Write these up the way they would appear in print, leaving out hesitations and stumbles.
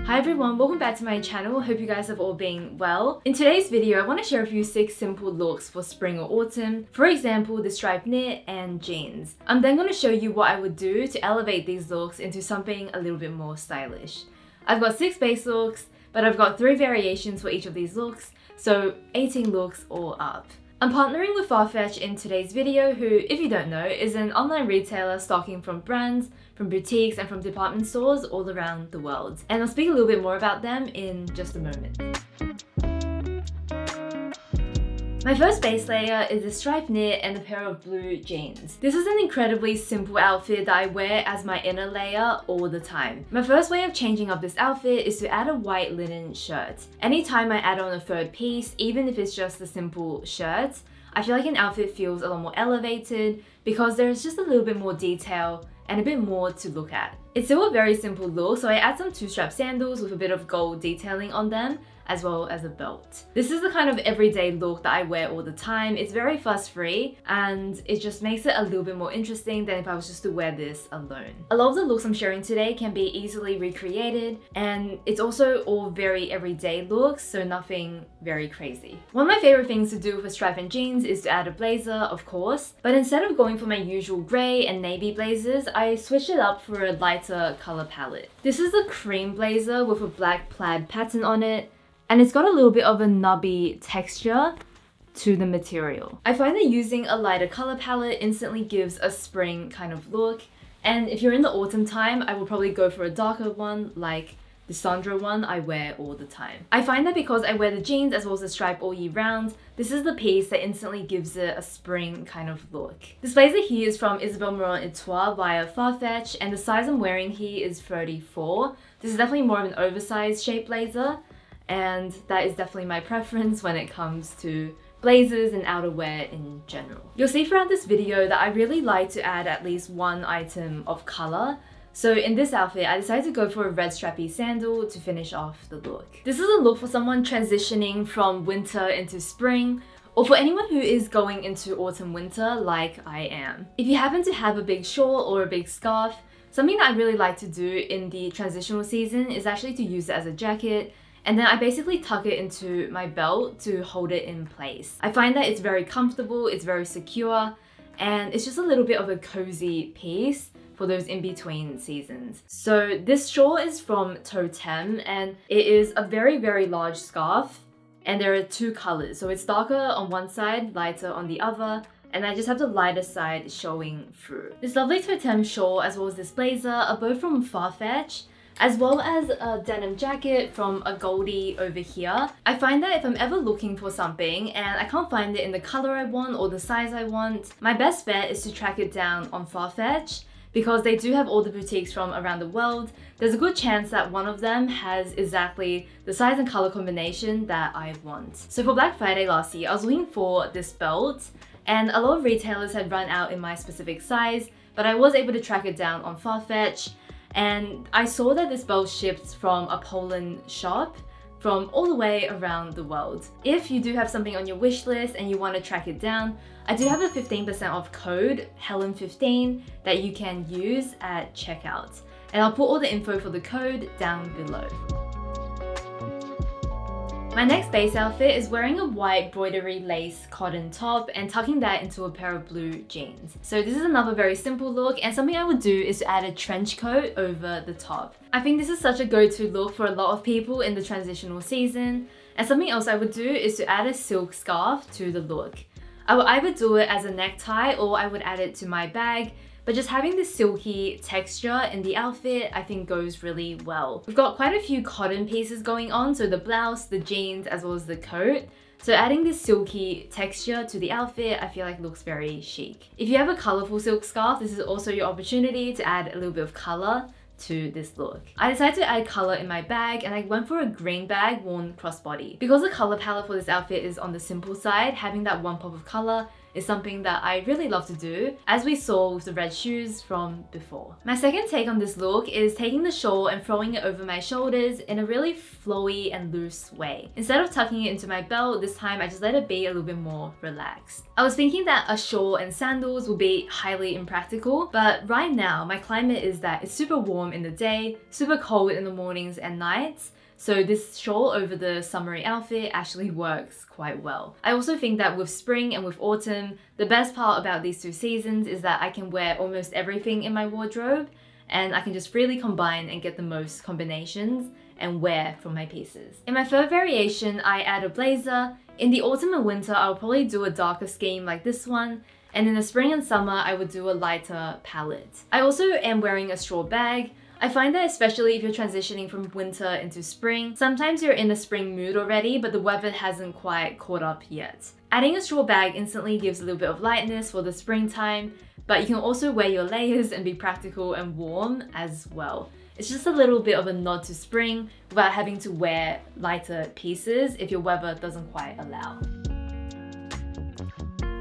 Hi everyone, welcome back to my channel. Hope you guys have all been well. In today's video, I want to share with you 6 simple looks for spring or autumn. For example, the striped knit and jeans. I'm then going to show you what I would do to elevate these looks into something a little bit more stylish. I've got 6 base looks, but I've got 3 variations for each of these looks, so 18 looks all up. I'm partnering with Farfetch in today's video, who, if you don't know, is an online retailer stocking from brands, from boutiques and from department stores all around the world. And I'll speak a little bit more about them in just a moment. My first base layer is a striped knit and a pair of blue jeans. This is an incredibly simple outfit that I wear as my inner layer all the time. My first way of changing up this outfit is to add a white linen shirt. Anytime I add on a third piece, even if it's just a simple shirt, I feel like an outfit feels a lot more elevated because there's just a little bit more detail and a bit more to look at. It's still a very simple look, so I add some 2-strap sandals with a bit of gold detailing on them, as well as a belt. This is the kind of everyday look that I wear all the time. It's very fuss-free and it just makes it a little bit more interesting than if I was just to wear this alone. A lot of the looks I'm sharing today can be easily recreated, and it's also all very everyday looks, so nothing very crazy. One of my favorite things to do with a stripe and jeans is to add a blazer, of course, but instead of going for my usual grey and navy blazers, I switched it up for a lighter color palette. This is a cream blazer with a black plaid pattern on it, and it's got a little bit of a knobby texture to the material. I find that using a lighter color palette instantly gives a spring kind of look, and if you're in the autumn time, I will probably go for a darker one like the Sandro one I wear all the time. I find that because I wear the jeans as well as the stripe all year round, this is the piece that instantly gives it a spring kind of look. This blazer here is from Isabel Marant Etoile via Farfetch, and the size I'm wearing here is 34. This is definitely more of an oversized shape blazer, and that is definitely my preference when it comes to blazers and outerwear in general. You'll see throughout this video that I really like to add at least one item of color. So in this outfit, I decided to go for a red strappy sandal to finish off the look. This is a look for someone transitioning from winter into spring, or for anyone who is going into autumn-winter like I am. If you happen to have a big shawl or a big scarf, something that I really like to do in the transitional season is actually to use it as a jacket, and then I basically tuck it into my belt to hold it in place. I find that it's very comfortable, it's very secure, and it's just a little bit of a cozy piece for those in-between seasons. So this shawl is from Totem, and it is a very, very large scarf, and there are 2 colors. So it's darker on one side, lighter on the other, and I just have the lighter side showing through. This lovely Totem shawl as well as this blazer are both from Farfetch, as well as a denim jacket from a Goldie over here. I find that if I'm ever looking for something and I can't find it in the color I want or the size I want, my best bet is to track it down on Farfetch, because they do have all the boutiques from around the world. There's a good chance that one of them has exactly the size and color combination that I want. So for Black Friday last year, I was looking for this belt, and a lot of retailers had run out in my specific size, but I was able to track it down on Farfetch. And I saw that this belt ships from a Poland shop from all the way around the world. If you do have something on your wish list and you want to track it down, I do have a 15% off code, Helen15, that you can use at checkout. And I'll put all the info for the code down below. My next base outfit is wearing a white broidery lace cotton top and tucking that into a pair of blue jeans. So this is another very simple look, and something I would do is to add a trench coat over the top. I think this is such a go-to look for a lot of people in the transitional season, and something else I would do is to add a silk scarf to the look. I would either do it as a necktie or I would add it to my bag, but just having this silky texture in the outfit I think goes really well. We've got quite a few cotton pieces going on, so the blouse, the jeans, as well as the coat. So adding this silky texture to the outfit I feel like looks very chic. If you have a colourful silk scarf, this is also your opportunity to add a little bit of colour to this look. I decided to add colour in my bag, and I went for a green bag worn crossbody. Because the colour palette for this outfit is on the simple side, having that one pop of colour is something that I really love to do, as we saw with the red shoes from before. My second take on this look is taking the shawl and throwing it over my shoulders in a really flowy and loose way. Instead of tucking it into my belt, this time I just let it be a little bit more relaxed. I was thinking that a shawl and sandals would be highly impractical, but right now my climate is that it's super warm in the day, super cold in the mornings and nights, so this shawl over the summery outfit actually works quite well. I also think that with spring and with autumn, the best part about these two seasons is that I can wear almost everything in my wardrobe, and I can just freely combine and get the most combinations and wear from my pieces. In my third variation, I add a blazer. In the autumn and winter, I'll probably do a darker scheme like this one, and in the spring and summer, I would do a lighter palette. I also am wearing a straw bag. I find that especially if you're transitioning from winter into spring, sometimes you're in a spring mood already, but the weather hasn't quite caught up yet. Adding a straw bag instantly gives a little bit of lightness for the springtime, but you can also wear your layers and be practical and warm as well. It's just a little bit of a nod to spring without having to wear lighter pieces if your weather doesn't quite allow.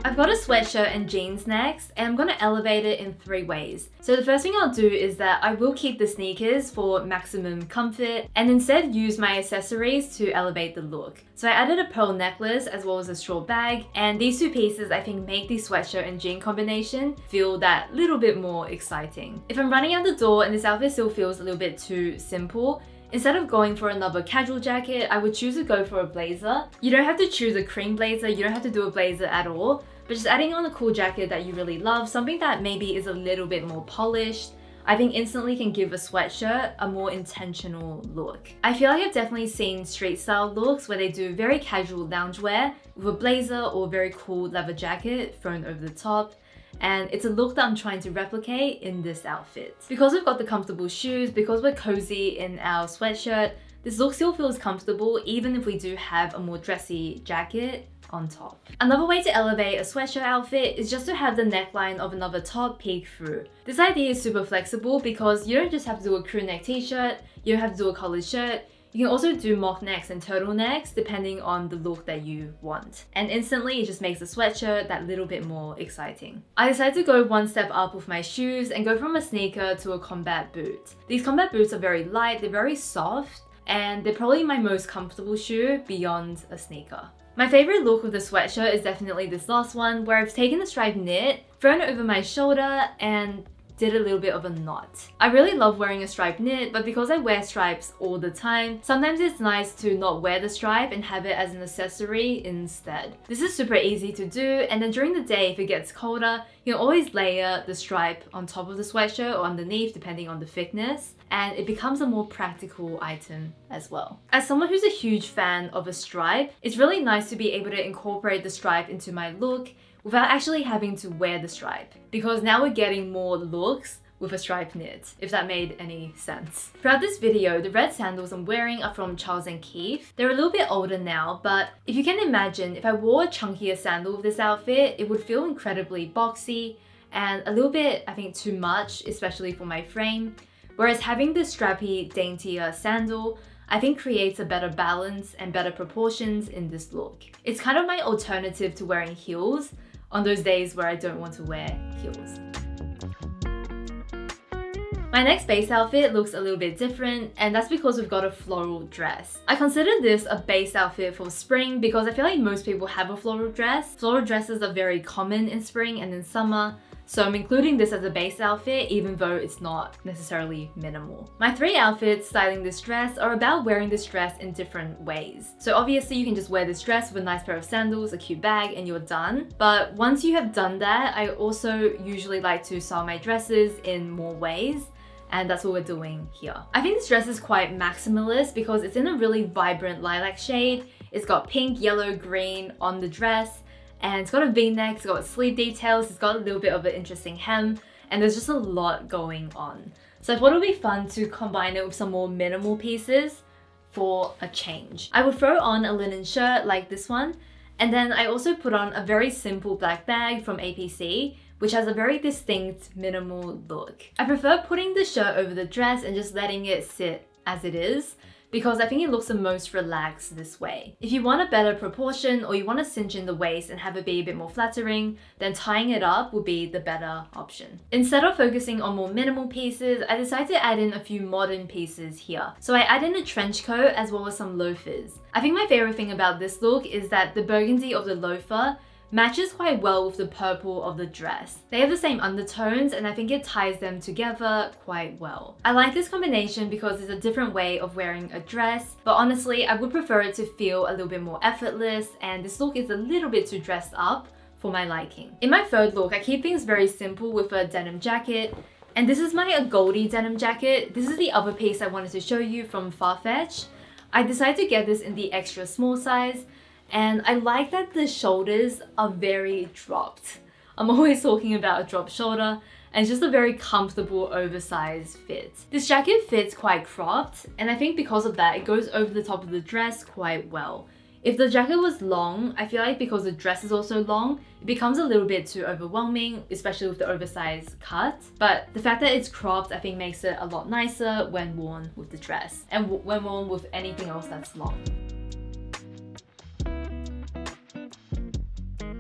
I've got a sweatshirt and jeans next, and I'm gonna elevate it in 3 ways. So the first thing I'll do is that I will keep the sneakers for maximum comfort and instead use my accessories to elevate the look. So I added a pearl necklace as well as a straw bag, and these 2 pieces I think make the sweatshirt and jean combination feel that little bit more exciting. If I'm running out the door and this outfit still feels a little bit too simple, instead of going for another casual jacket, I would choose to go for a blazer. You don't have to choose a cream blazer, you don't have to do a blazer at all, but just adding on a cool jacket that you really love, something that maybe is a little bit more polished, I think instantly can give a sweatshirt a more intentional look. I feel like I've definitely seen street style looks where they do very casual loungewear with a blazer or a very cool leather jacket thrown over the top, and it's a look that I'm trying to replicate in this outfit. Because we've got the comfortable shoes, because we're cozy in our sweatshirt, this look still feels comfortable even if we do have a more dressy jacket on top. Another way to elevate a sweatshirt outfit is just to have the neckline of another top peek through. This idea is super flexible because you don't just have to do a crew neck t-shirt, you don't have to do a collared shirt, you can also do mock necks and turtlenecks depending on the look that you want. And instantly it just makes the sweatshirt that little bit more exciting. I decided to go one step up with my shoes and go from a sneaker to a combat boot. These combat boots are very light, they're very soft, and they're probably my most comfortable shoe beyond a sneaker. My favorite look with the sweatshirt is definitely this last one, where I've taken the striped knit, thrown it over my shoulder, and did a little bit of a knot. I really love wearing a striped knit, but because I wear stripes all the time, sometimes it's nice to not wear the stripe and have it as an accessory instead. This is super easy to do, and then during the day if it gets colder, you can always layer the stripe on top of the sweatshirt or underneath depending on the thickness, and it becomes a more practical item as well. As someone who's a huge fan of a stripe, it's really nice to be able to incorporate the stripe into my look without actually having to wear the stripe, because now we're getting more looks with a striped knit, if that made any sense. Throughout this video, the red sandals I'm wearing are from Charles & Keith. They're a little bit older now, but if you can imagine, if I wore a chunkier sandal with this outfit, it would feel incredibly boxy and a little bit, I think, too much, especially for my frame. Whereas having this strappy, daintier sandal, I think creates a better balance and better proportions in this look. It's kind of my alternative to wearing heels on those days where I don't want to wear heels. My next base outfit looks a little bit different, and that's because we've got a floral dress. I consider this a base outfit for spring because I feel like most people have a floral dress. Floral dresses are very common in spring and in summer, so I'm including this as a base outfit even though it's not necessarily minimal. My 3 outfits styling this dress are about wearing this dress in different ways. So obviously you can just wear this dress with a nice pair of sandals, a cute bag, and you're done. But once you have done that, I also usually like to style my dresses in more ways, and that's what we're doing here. I think this dress is quite maximalist because it's in a really vibrant lilac shade. It's got pink, yellow, green on the dress, and it's got a V-neck, it's got sleeve details, it's got a little bit of an interesting hem, and there's just a lot going on. So I thought it would be fun to combine it with some more minimal pieces for a change. I would throw on a linen shirt like this one, and then I also put on a very simple black bag from APC, which has a very distinct minimal look. I prefer putting the shirt over the dress and just letting it sit as it is, because I think it looks the most relaxed this way. If you want a better proportion or you want to cinch in the waist and have it be a bit more flattering, then tying it up would be the better option. Instead of focusing on more minimal pieces, I decided to add in a few modern pieces here. So I add in a trench coat as well as some loafers. I think my favorite thing about this look is that the burgundy of the loafer matches quite well with the purple of the dress. They have the same undertones and I think it ties them together quite well. I like this combination because it's a different way of wearing a dress, but honestly I would prefer it to feel a little bit more effortless, and this look is a little bit too dressed up for my liking. In my third look, I keep things very simple with a denim jacket, and this is my Goldie denim jacket. This is the other piece I wanted to show you from Farfetch. I decided to get this in the extra small size, and I like that the shoulders are very dropped. I'm always talking about a drop shoulder, and it's just a very comfortable oversized fit. This jacket fits quite cropped, and I think because of that, it goes over the top of the dress quite well. If the jacket was long, I feel like because the dress is also long, it becomes a little bit too overwhelming, especially with the oversized cut. But the fact that it's cropped, I think makes it a lot nicer when worn with the dress, and when worn with anything else that's long.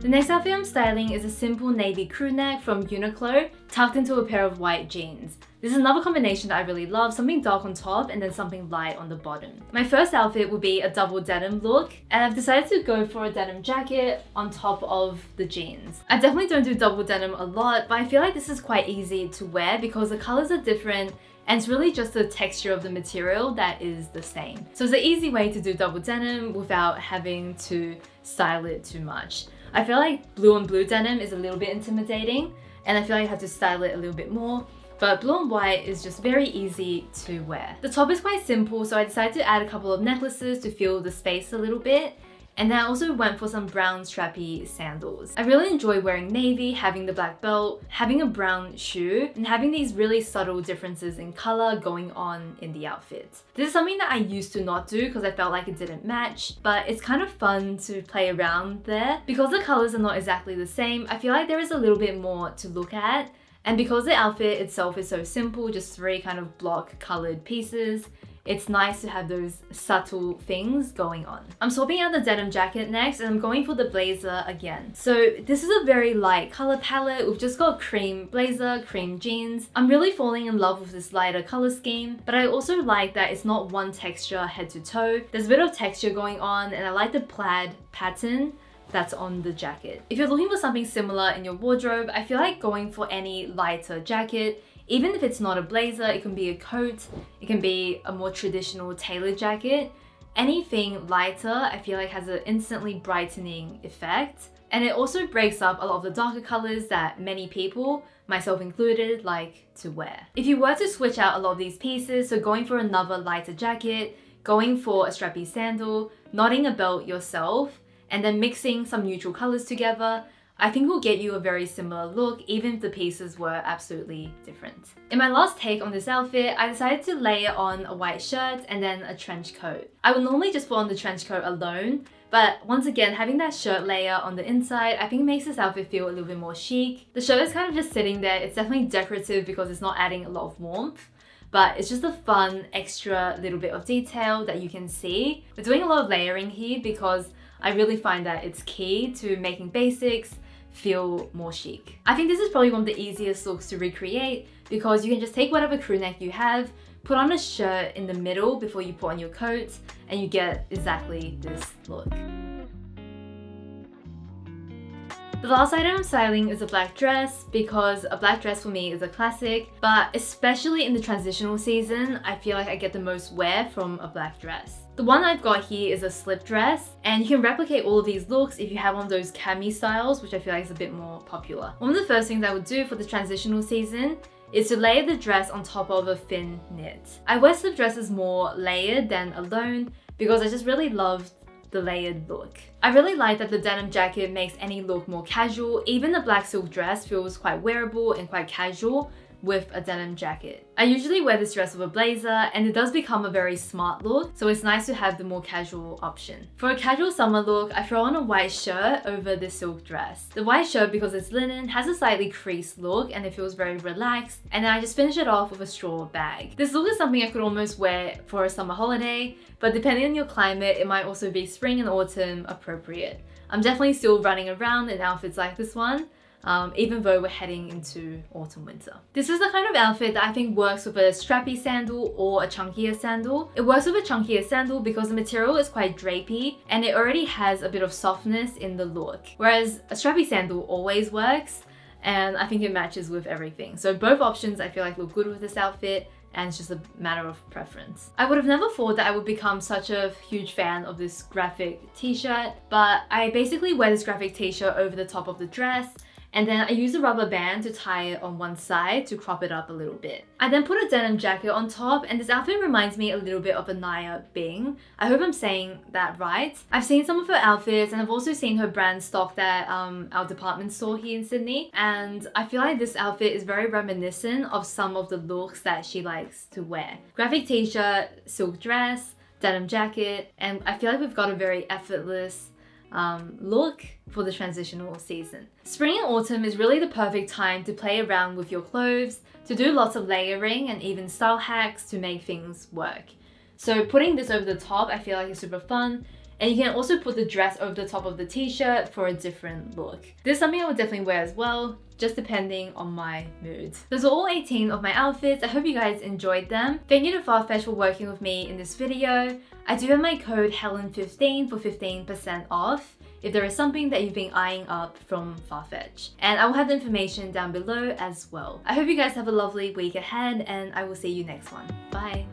The next outfit I'm styling is a simple navy crew neck from Uniqlo, tucked into a pair of white jeans. This is another combination that I really love, something dark on top and then something light on the bottom. My first outfit would be a double denim look, and I've decided to go for a denim jacket on top of the jeans. I definitely don't do double denim a lot, but I feel like this is quite easy to wear because the colors are different and it's really just the texture of the material that is the same. So it's an easy way to do double denim without having to style it too much. I feel like blue on blue denim is a little bit intimidating, and I feel like I have to style it a little bit more, but blue and white is just very easy to wear. The top is quite simple, so I decided to add a couple of necklaces to fill the space a little bit, and then I also went for some brown strappy sandals. I really enjoy wearing navy, having the black belt, having a brown shoe, and having these really subtle differences in color going on in the outfit. This is something that I used to not do because I felt like it didn't match, but it's kind of fun to play around there. Because the colors are not exactly the same, I feel like there is a little bit more to look at, and because the outfit itself is so simple, just 3 kind of block colored pieces, it's nice to have those subtle things going on. I'm swapping out the denim jacket next, and I'm going for the blazer again. So this is a very light color palette. We've just got cream blazer, cream jeans. I'm really falling in love with this lighter color scheme, but I also like that it's not one texture head to toe. There's a bit of texture going on, and I like the plaid pattern that's on the jacket. If you're looking for something similar in your wardrobe, I feel like going for any lighter jacket, even if it's not a blazer, it can be a coat, it can be a more traditional tailored jacket. Anything lighter, I feel like has an instantly brightening effect. And it also breaks up a lot of the darker colors that many people, myself included, like to wear. If you were to switch out a lot of these pieces, so going for another lighter jacket, going for a strappy sandal, knotting a belt yourself, and then mixing some neutral colors together, I think will get you a very similar look, even if the pieces were absolutely different. In my last take on this outfit, I decided to layer on a white shirt and then a trench coat. I would normally just put on the trench coat alone, but once again, having that shirt layer on the inside, I think makes this outfit feel a little bit more chic. The shirt is kind of just sitting there. It's definitely decorative because it's not adding a lot of warmth, but it's just a fun extra little bit of detail that you can see. We're doing a lot of layering here because I really find that it's key to making basics feel more chic. I think this is probably one of the easiest looks to recreate because you can just take whatever crew neck you have, put on a shirt in the middle before you put on your coat, and you get exactly this look. The last item I'm styling is a black dress because a black dress for me is a classic, but especially in the transitional season, I feel like I get the most wear from a black dress. The one I've got here is a slip dress, and you can replicate all of these looks if you have one of those cami styles, which I feel like is a bit more popular. One of the first things I would do for the transitional season is to layer the dress on top of a thin knit. I wear slip dresses more layered than alone because I just really love the layered look. I really like that the denim jacket makes any look more casual. Even the black silk dress feels quite wearable and quite casual with a denim jacket. I usually wear this dress with a blazer, and it does become a very smart look, so it's nice to have the more casual option. For a casual summer look, I throw on a white shirt over this silk dress. The white shirt, because it's linen, has a slightly creased look and it feels very relaxed, and then I just finish it off with a straw bag. This look is something I could almost wear for a summer holiday, but depending on your climate, it might also be spring and autumn appropriate. I'm definitely still running around in outfits like this one, even though we're heading into autumn winter. This is the kind of outfit that I think works with a strappy sandal or a chunkier sandal. It works with a chunkier sandal because the material is quite drapey and it already has a bit of softness in the look, whereas a strappy sandal always works, and I think it matches with everything. So both options I feel like look good with this outfit, and it's just a matter of preference. I would have never thought that I would become such a huge fan of this graphic t-shirt, but I basically wear this graphic t-shirt over the top of the dress, and then I use a rubber band to tie it on one side to crop it up a little bit. I then put a denim jacket on top, and this outfit reminds me a little bit of Anaya Bing. I hope I'm saying that right. I've seen some of her outfits, and I've also seen her brand stocked at our department store here in Sydney, and I feel like this outfit is very reminiscent of some of the looks that she likes to wear. Graphic t-shirt, silk dress, denim jacket, and I feel like we've got a very effortless look for the transitional season. Spring and autumn is really the perfect time to play around with your clothes, to do lots of layering and even style hacks to make things work. So putting this over the top I feel like is super fun, and you can also put the dress over the top of the t-shirt for a different look. This is something I would definitely wear as well, just depending on my mood. Those are all 18 of my outfits. I hope you guys enjoyed them. Thank you to Farfetch for working with me in this video. I do have my code HELEN15 for 15% off if there is something that you've been eyeing up from Farfetch. And I will have the information down below as well. I hope you guys have a lovely week ahead, and I will see you next one. Bye!